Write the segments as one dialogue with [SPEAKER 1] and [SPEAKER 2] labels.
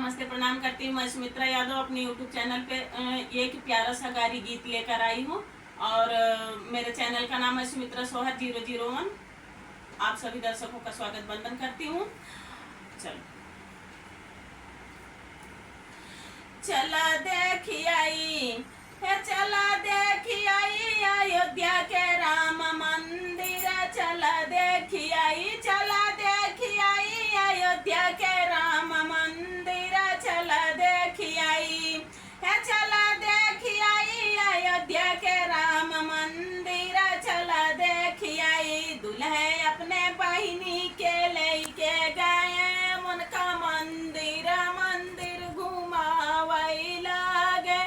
[SPEAKER 1] नमस्ते प्रणाम करती हूँ। मैं सुमित्रा यादव अपने यूट्यूब चैनल पे एक प्यारा सा गारी गीत लेकर आई हूँ और मेरे चैनल का नाम है सुमित्रा सोहर 001। आप सभी दर्शकों का स्वागत वंदन करती हूँ। चला देखी आई चला देखी आई अयोध्या के राम मंदिर, चला देखी आई अयोध्या के राम मंदिर, चला देखी आई अयोध्या के राम मंदिर, चला देखी आई। दुल्हे अपने बहिनी के लेके गए उनका मंदिर घुमावई लागे।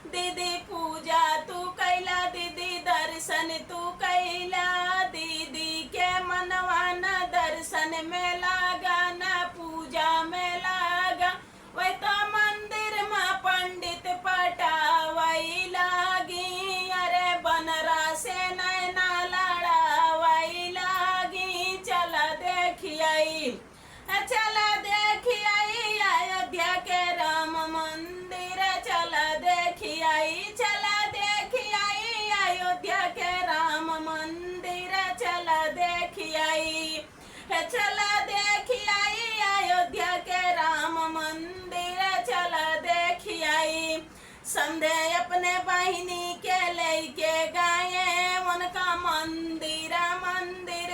[SPEAKER 1] दीदी पूजा तू कैला, दीदी दर्शन तू कैला, दीदी के मनवान दर्शन में लागा न पूजा में लागा। वही तो मंदिर में पंडित पटावई लागी, अरे बनरा से नैना लड़ावई लागी। चला देखी आई अयोध्या के राम मंदिर, चला देखी आई अयोध्या के राम मंदिर, चला देखी आई अयोध्या के राम मंदिर, चला देखी आई। संधे अपने बहिनी के लेके गए उनका मंदिर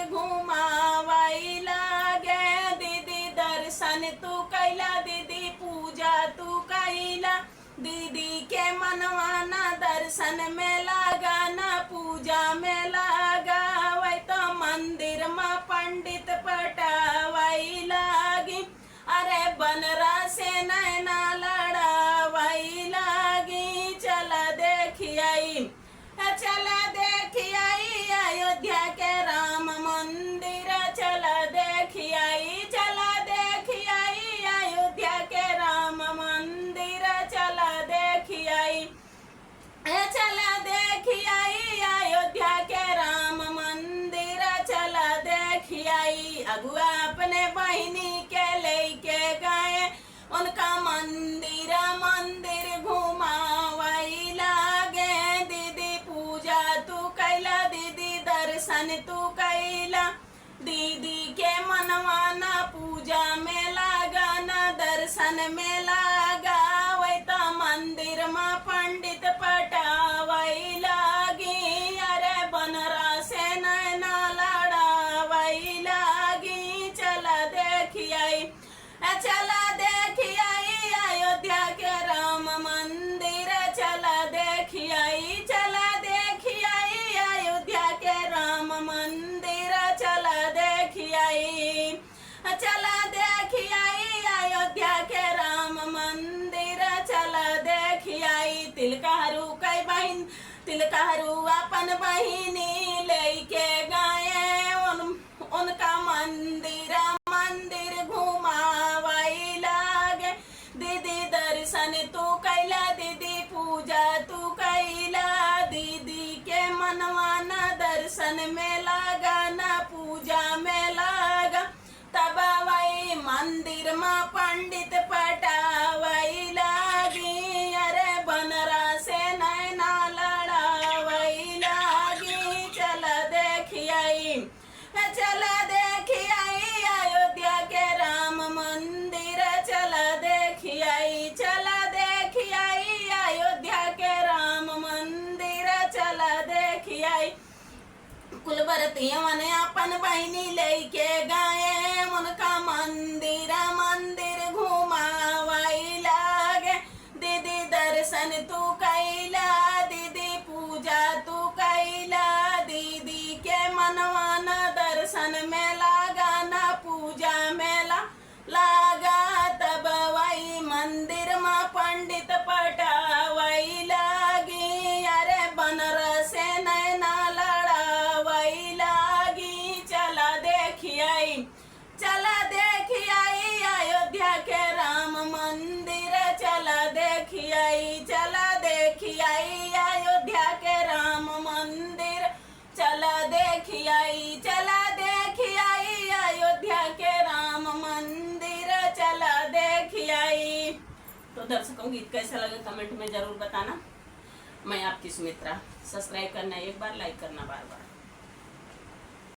[SPEAKER 1] घुमावई लागे। दीदी दर्शन तू कैला, दीदी पूजा तू कैला, दीदी के मनवाना दर्शन में लागा न पूजा में लागा। वही तो मंदिर में पंडित पटावई लागी, अरे बनरा से नैना लड़ावई लागी। चला देखी आई अयोध्या के राम मंदिर, चला देखी आई अयोध्या के राम मंदिर, चला देखी आई अयोध्या के राम मंदिर, चला देखी आई। अगुआ अपने बहिनी के लेके गए उनका मंदिर घुमावई लागे। दीदी पूजा तू कैला, दीदी दर्शन तू कैला, दीदी के मनवाना पूजा में लागा न दर्शन में लागा। वही तो मंदिर में पंडित पटावई लागी, अरे बनरा से नैना लड़ावई लागी। चला देखी आई अयोध्या के राम मंदिर, चला देखी आई अयोध्या के राम मंदिर, चला देखी आई अयोध्या के राम मंदिर, चला देखी आई। तिलकारू कई बहन तिलकारू अपन बहिनी लेके गए उनका मंदिर घुमावई लागे। दीदी दर्शन तू कैला, दीदी पूजा तू कैला, दीदी के मनवाना दर्शन में लागा न पूजा में लागा। तब वही मंदिर में पंडित पटावई लागी, अरे बनरा से नैना लड़ावई लागी। चला देखी आई अयोध्या के राम मंदिर, चला देखी आई अयोध्या के राम मंदिर, चला देखी आई। कुलवरतियों ने अपन बहिनी लेके गए उनका मंदिर घुमावई लागे। दीदी दर्शन तू कैला, दीदी पूजा तू कैला, दीदी के मनवाना दर्शन में लागा न पूजा में लागा। तब वही मंदिर में पंडित पटावई लागी, अरे बनरा से नैना लड़ावई लागी। चला देखी आई अयोध्या के राम मंदिर, चला देखी आई अयोध्या के राम मंदिर, चला देखी आई अयोध्या के राम मंदिर, चला देखी आई। तो दर्शकों गीत कैसा लगे कमेंट में ज़रूर बताना। मैं आपकी सुमित्रा। सब्सक्राइब करना एक बार, लाइक करना बार बार।